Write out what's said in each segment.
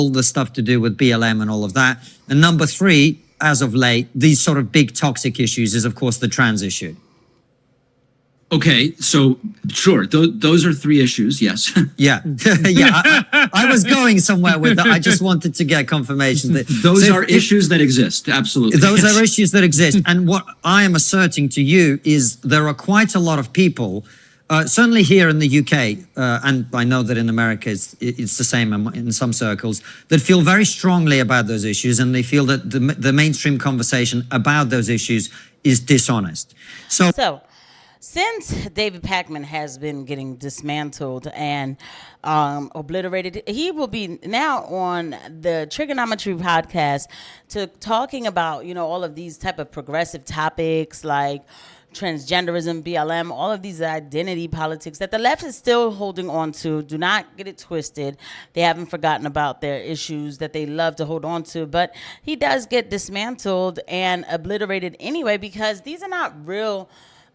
all the stuff to do with BLM and all of that. And number three, as of late, these sort of big toxic issues is, of course, the trans issue. Okay, so sure, those are three issues, yes. Yeah, yeah, I was going somewhere with that. I just wanted to get confirmation that those are issues that exist, absolutely. Those are issues that exist. And what I am asserting to you is there are quite a lot of people, certainly here in the UK, and I know that in America it's the same in some circles, that feel very strongly about those issues, and they feel that the mainstream conversation about those issues is dishonest. So since David Pakman has been getting dismantled and obliterated, he will be now on the Triggernometry podcast talking about, you know, all of these type of progressive topics like transgenderism, BLM, all of these identity politics that the left is still holding on to. Do not get it twisted. They haven't forgotten about their issues that they love to hold on to, but he does get dismantled and obliterated anyway because these are not real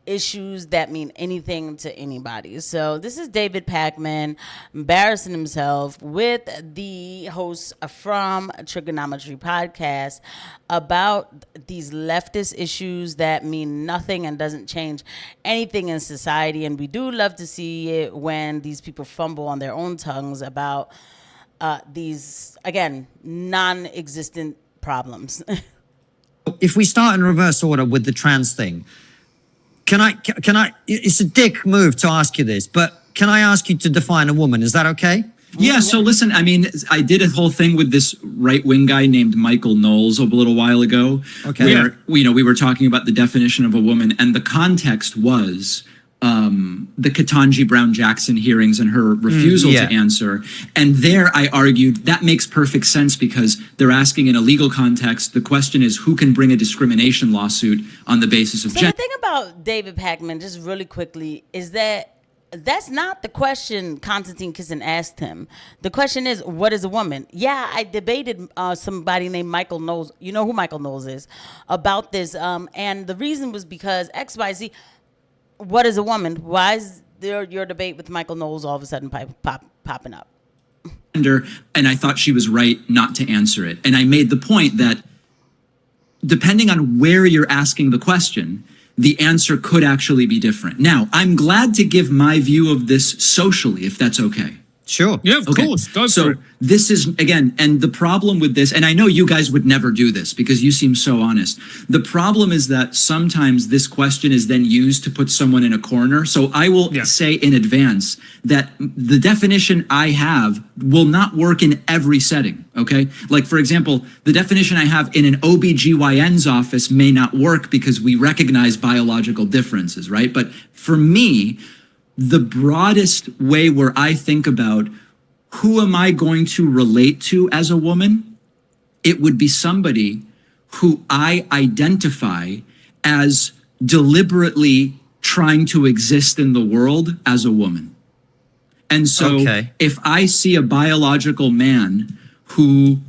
issues that mean anything to anybody. So this is David Pakman embarrassing himself with the hosts from Triggernometry podcast about these leftist issues that mean nothing and doesn't change anything in society. And we do love to see it when these people fumble on their own tongues about these, again, non-existent problems. If we start in reverse order with the trans thing, can I, it's a dick move to ask you this, but can I ask you to define a woman? Is that okay? Yeah, so listen, I mean, I did a whole thing with this right-wing guy named Michael Knowles a little while ago. Okay. Where, you know, we were talking about the definition of a woman, and the context was the Ketanji Brown Jackson hearings and her refusal to answer. And there I argued that makes perfect sense because they're asking in a legal context. The question is who can bring a discrimination lawsuit on the basis of gender. So the thing about David Pakman, just really quickly, is that that's not the question Konstantin Kisin asked him. The question is, what is a woman? Yeah, I debated somebody named Michael Knowles. You know who Michael Knowles is about this. And the reason was because XYZ. What is a woman? Why is there your debate with Michael Knowles all of a sudden popping up? And I thought she was right not to answer it. And I made the point that depending on where you're asking the question, the answer could actually be different. Now, I'm glad to give my view of this socially, if that's okay. Sure. Yeah, of course. Go for it. This is, again, and the problem with this, and I know you guys would never do this because you seem so honest. The problem is that sometimes this question is then used to put someone in a corner. So I will say in advance that the definition I have will not work in every setting, okay? Like, for example, the definition I have in an OBGYN's office may not work because we recognize biological differences, right? But for me, the broadest way where I think about who am I going to relate to as a woman, it would be somebody who I identify as deliberately trying to exist in the world as a woman. And so if I see a biological man who,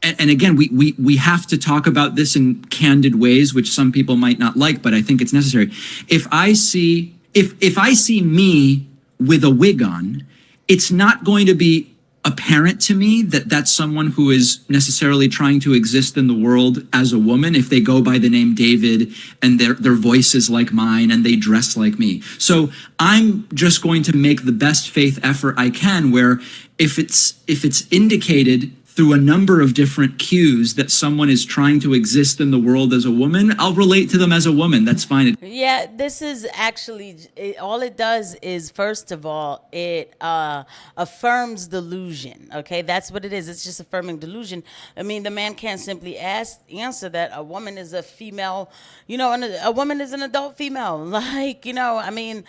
and again, we have to talk about this in candid ways, which some people might not like, but I think it's necessary. If I see me with a wig on, it's not going to be apparent to me that that's someone who is necessarily trying to exist in the world as a woman if they go by the name David and their voice is like mine and they dress like me. So I'm just going to make the best faith effort I can where if it's indicated through a number of different cues that someone is trying to exist in the world as a woman, I'll relate to them as a woman. That's fine. Yeah, this is actually, all it does is, first of all, it affirms delusion, okay? That's what it is. It's just affirming delusion. I mean, the man can't simply answer that a woman is a female, you know, and a woman is an adult female. Like, you know, I mean,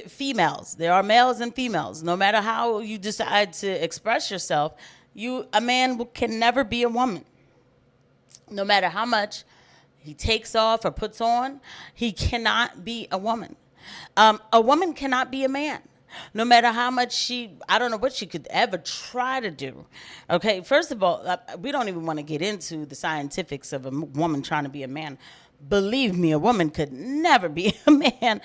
females, there are males and females. No matter how you decide to express yourself, a man can never be a woman. No matter how much he takes off or puts on, he cannot be a woman. A woman cannot be a man. No matter how much I don't know what she could ever try to do. Okay, first of all, we don't even want to get into the scientifics of a woman trying to be a man. Believe me, a woman could never be a man.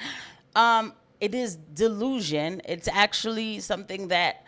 It is delusion. It's actually something that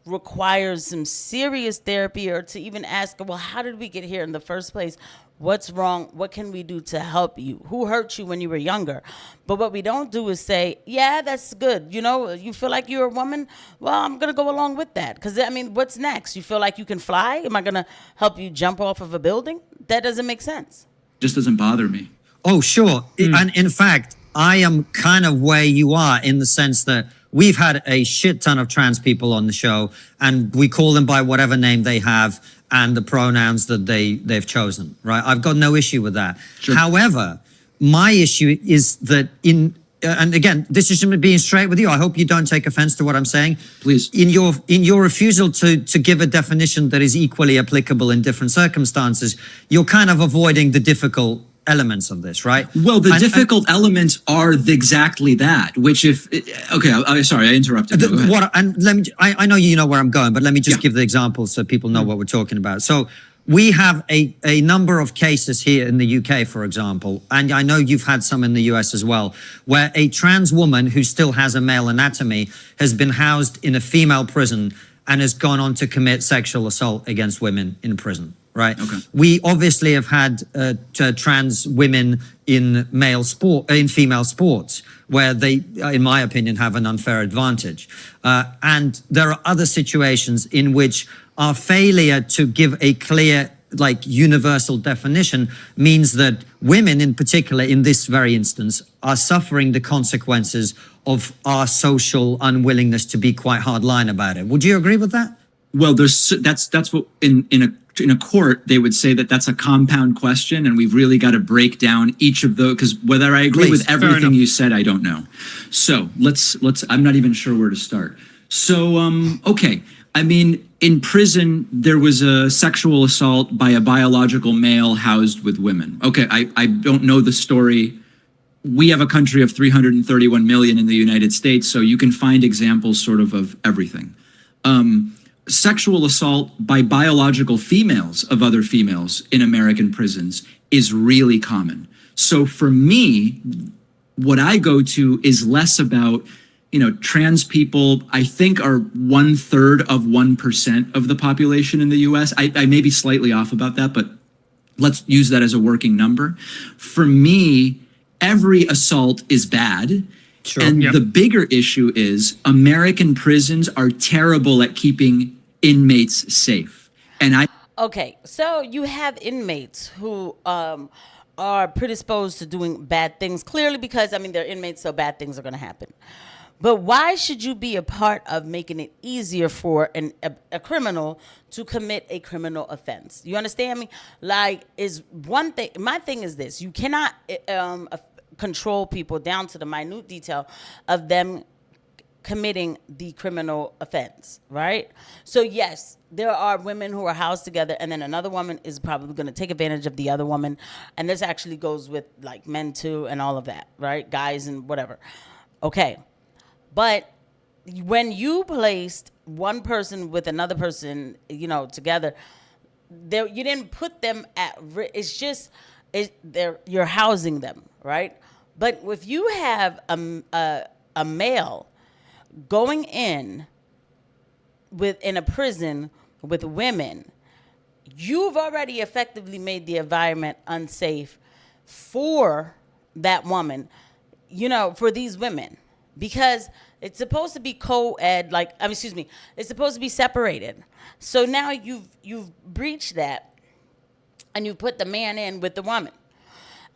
requires some serious therapy, or to even ask, well, how did we get here in the first place? What's wrong? What can we do to help you? Who hurt you when you were younger? But what we don't do is say, yeah, that's good. You know, you feel like you're a woman? Well, I'm going to go along with that. Because, I mean, what's next? You feel like you can fly? Am I going to help you jump off of a building? That doesn't make sense. Just doesn't bother me. Oh, sure. And in fact, I am kind of where you are, in the sense that we've had a shit ton of trans people on the show, and we call them by whatever name they have and the pronouns that they've chosen, right? I've got no issue with that. Sure. However, my issue is that and again, this is me being straight with you. I hope you don't take offense to what I'm saying. Please. In your refusal to give a definition that is equally applicable in different circumstances, you're kind of avoiding the difficult elements of this, right? Well, the difficult elements are exactly that, which okay, sorry, I interrupted. Go ahead. And let me, I know you know where I'm going, but let me just give the examples so people know what we're talking about. So we have a number of cases here in the UK, for example, and I know you've had some in the US as well, where a trans woman who still has a male anatomy has been housed in a female prison and has gone on to commit sexual assault against women in prison. Right. Okay. We obviously have had trans women in female sports, where they, in my opinion, have an unfair advantage. And there are other situations in which our failure to give a clear, like, universal definition means that women, in particular, in this very instance, are suffering the consequences of our social unwillingness to be quite hardline about it. Would you agree with that? Well, that's what in a court they would say that that's a compound question, and we've really got to break down each of those, because whether I agree with everything you said, I don't know. So let's. I'm not even sure where to start. So okay, I mean, in prison there was a sexual assault by a biological male housed with women. Okay, I don't know the story. We have a country of 331 million in the United States, so you can find examples sort of everything. Sexual assault by biological females of other females in American prisons is really common. So for me, what I go to is less about, trans people, I think, are 1/3 of 1% of the population in the US. I may be slightly off about that, but let's use that as a working number. For me, every assault is bad. Sure. And the bigger issue is American prisons are terrible at keeping inmates safe. And Okay, so you have inmates who are predisposed to doing bad things, clearly, because, I mean, they're inmates, so bad things are going to happen. But why should you be a part of making it easier for a criminal to commit a criminal offense? You understand me? Like, is one thing, my thing is this: you cannot control people down to the minute detail of them committing the criminal offense, right? So yes, there are women who are housed together, and then another woman is probably going to take advantage of the other woman, and this actually goes with, like, men too and all of that, right? Guys and whatever. Okay, but when you placed one person with another person, together, you didn't put them at risk. It's just you're housing them, right? But if you have a male going in a prison with women, you've already effectively made the environment unsafe for that woman, for these women, because it's supposed to be co-ed, it's supposed to be separated. So now you've breached that, and you put the man in with the woman.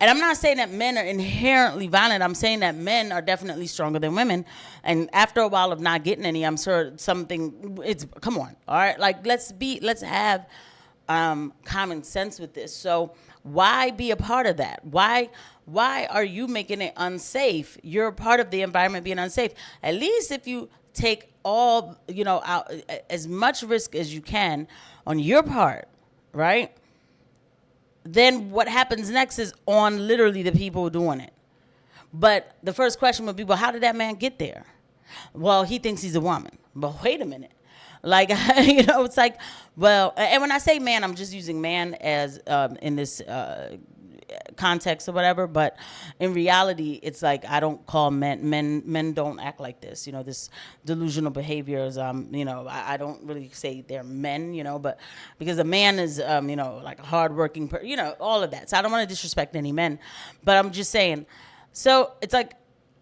And I'm not saying that men are inherently violent. I'm saying that men are definitely stronger than women. And after a while of not getting any, I'm sure come on, all right? Like, let's have common sense with this. So why be a part of that? Why are you making it unsafe? You're a part of the environment being unsafe. At least if you take out as much risk as you can on your part, right? Then what happens next is on literally the people doing it. But the first question would be, well, how did that man get there? Well, he thinks he's a woman. But wait a minute. Like, it's like, well, and when I say man, I'm just using man as in this context or whatever, but in reality, it's like I don't call men don't act like this. You know, this delusional behaviors. You know, I don't really say they're men. You know, but because a man is you know, like a hardworking you know, all of that. So I don't want to disrespect any men, but I'm just saying. So it's like,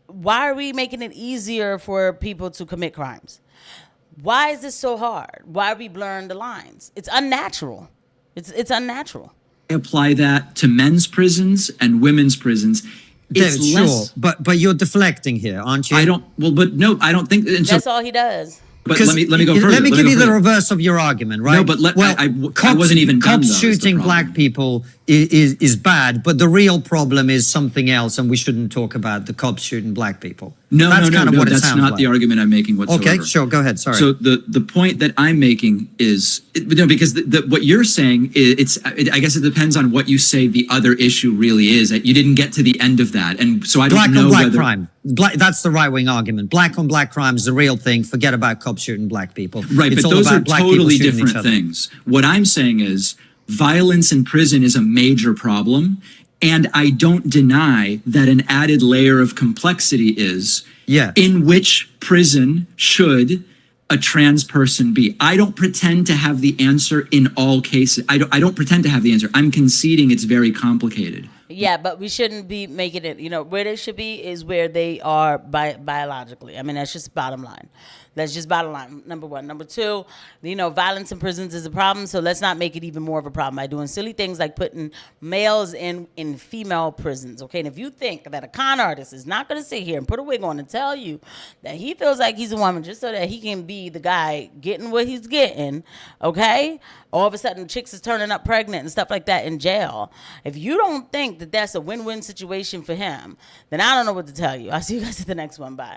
why are we making it easier for people to commit crimes? Why is this so hard? Why are we blurring the lines? It's unnatural. It's unnatural. Apply that to men's prisons and women's prisons. It's David, less, sure, but you're deflecting here, aren't you? I don't. Well, but no, I don't think. And That's so, all he does. but let me go further. Let me give you go the further. reverse of your argument, right? No, but I wasn't even done, cops though, is the shooting problem. black people is bad, but the real problem is something else, and we shouldn't talk about the cops shooting black people. No, That's kind of what it that's sounds not like. the argument I'm making whatsoever. Okay, sure, go ahead. Sorry. So the point that I'm making is because what you're saying is I guess it depends on what you say the other issue really is. That you didn't get to the end of that, and so I don't Black know on black whether crime. That's the right-wing argument. Black on black crime is the real thing. Forget about cops shooting black people. right, It's but all those about are black people totally shooting each different other. things. What I'm saying is violence in prison is a major problem, and I don't deny that an added layer of complexity is in which prison should a trans person be. I don't pretend to have the answer in all cases. I don't pretend to have the answer. I'm conceding it's very complicated. Yeah, but we shouldn't be making it, you know, where they should be is where they are biologically. I mean, that's just bottom line. That's just bottom line, number one. Number two, you know, violence in prisons is a problem, so let's not make it even more of a problem by doing silly things like putting males in female prisons, okay? And if you think that a con artist is not going to sit here and put a wig on and tell you that he feels like he's a woman just so that he can be the guy getting what he's getting, okay? All of a sudden, chicks is turning up pregnant and stuff like that in jail. If you don't think that that's a win-win situation for him, then I don't know what to tell you. I'll see you guys at the next one. Bye.